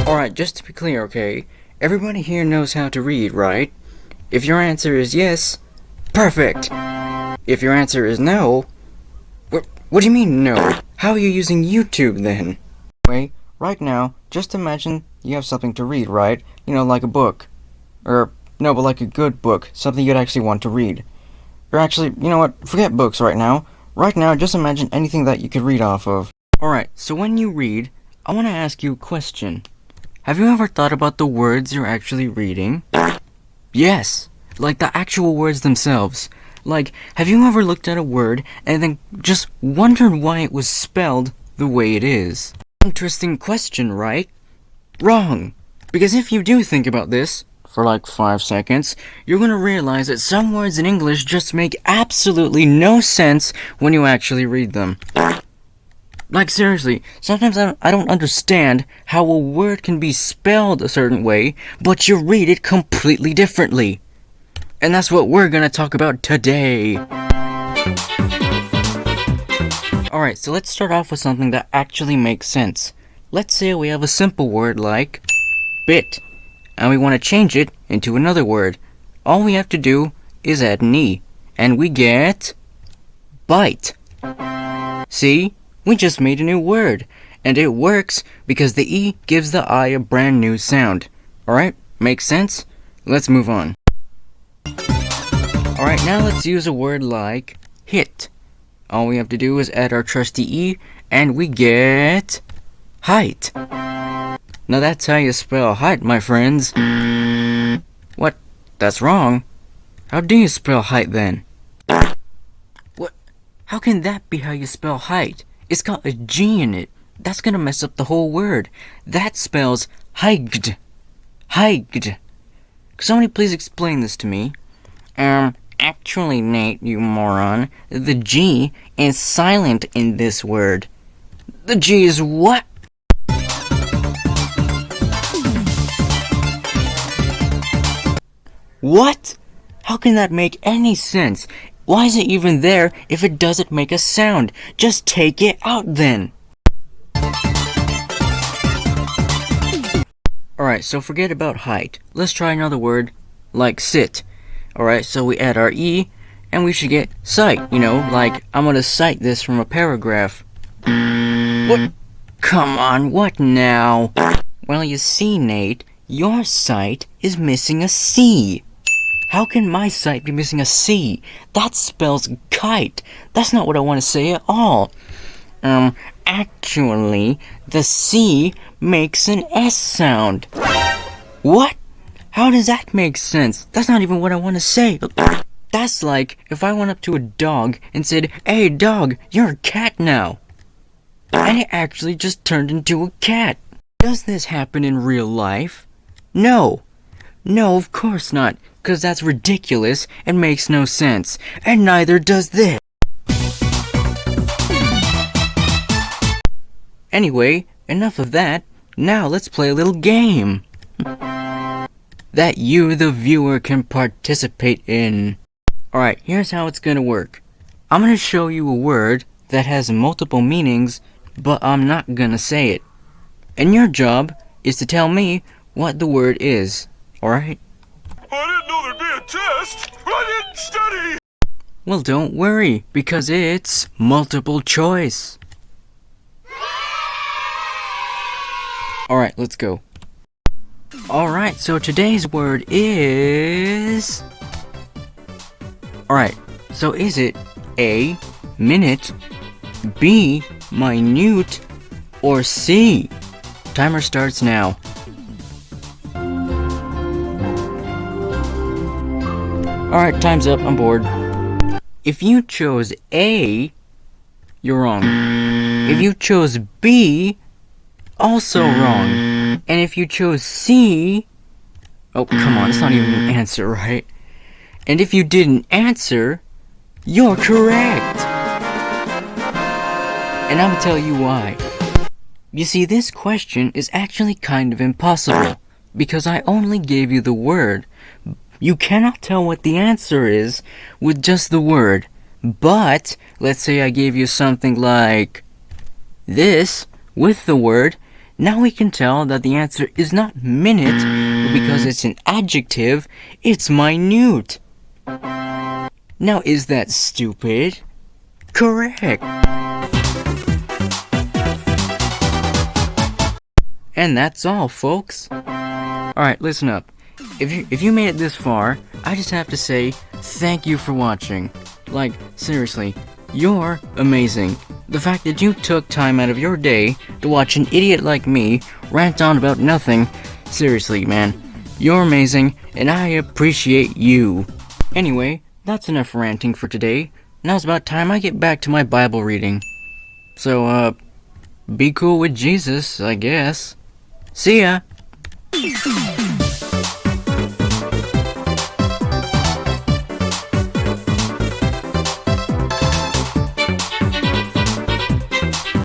Alright, just to be clear, okay? Everybody here knows how to read, right? If your answer is yes, perfect! If your answer is no, what do you mean no? How are you using YouTube then? Anyway, right now, just imagine you have something to read, right? You know, like a book. Or, no, but like a good book, something you'd actually want to read. Or actually, you know what, forget books right now. Right now, just imagine anything that you could read off of. Alright, so when you read, I want to ask you a question. Have you ever thought about the words you're actually reading? Yes, like the actual words themselves. Like, have you ever looked at a word and then just wondered why it was spelled the way it is? Interesting question, right? Wrong. Because if you do think about this for like 5 seconds, you're gonna realize that some words in English just make absolutely no sense when you actually read them. Like seriously, sometimes I don't understand how a word can be spelled a certain way, but you read it completely differently. And that's what we're gonna talk about today. Alright, so let's start off with something that actually makes sense. Let's say we have a simple word like bit, and we want to change it into another word. All we have to do is add an E, and we get bite. See? We just made a new word, and it works because the E gives the I a brand new sound. Alright, makes sense? Let's move on. Alright, now let's use a word like hit. All we have to do is add our trusty E, and we get height. Now that's how you spell height, my friends. What? That's wrong. How do you spell height then? What? How can that be how you spell height? It's got a G in it. That's gonna mess up the whole word. That spells hiked. Hiked. Could somebody please explain this to me? Actually, Nate, you moron, the G is silent in this word. The G is what? What? How can that make any sense? Why is it even there if it doesn't make a sound? Just take it out then. Alright, so forget about height. Let's try another word, like sit. Alright, so we add our E, and we should get cite, you know, like I'm gonna cite this from a paragraph. What? Come on, what now? Well, you see, Nate, your cite is missing a C. How can my cite be missing a C? That spells kite. That's not what I want to say at all. Actually, the C makes an S sound. What? How does that make sense? That's not even what I want to say. That's like if I went up to a dog and said, "Hey dog, you're a cat now." And it actually just turned into a cat. Does this happen in real life? No. No, of course not. Because that's ridiculous and makes no sense. And neither does this. Anyway, enough of that. Now let's play a little game. That you, the viewer, can participate in. Alright, here's how it's gonna work. I'm gonna show you a word that has multiple meanings, but I'm not gonna say it. And your job is to tell me what the word is. Alright? I didn't know there'd be a test! I didn't study! Well, don't worry, because it's multiple choice. Alright, let's go. Alright, so today's word is... Alright, so is it A, minute, B, minute, or C? Timer starts now. Alright, time's up, I'm bored. If you chose A, you're wrong. If you chose B, also wrong. And if you chose C... Oh, come on, it's not even an answer, right? And if you didn't answer, you're correct. And I'm gonna tell you why. You see, this question is actually kind of impossible, because I only gave you the word. You cannot tell what the answer is with just the word. But, let's say I gave you something like this, with the word, now we can tell that the answer is not minute, but because it's an adjective, it's minute. Now, is that stupid? Correct. And that's all, folks. Alright, listen up. If you made it this far, I just have to say thank you for watching. Like, seriously, you're amazing. The fact that you took time out of your day to watch an idiot like me rant on about nothing, seriously, man, you're amazing, and I appreciate you. Anyway, that's enough ranting for today. Now it's about time I get back to my Bible reading. So, be cool with Jesus, I guess. See ya!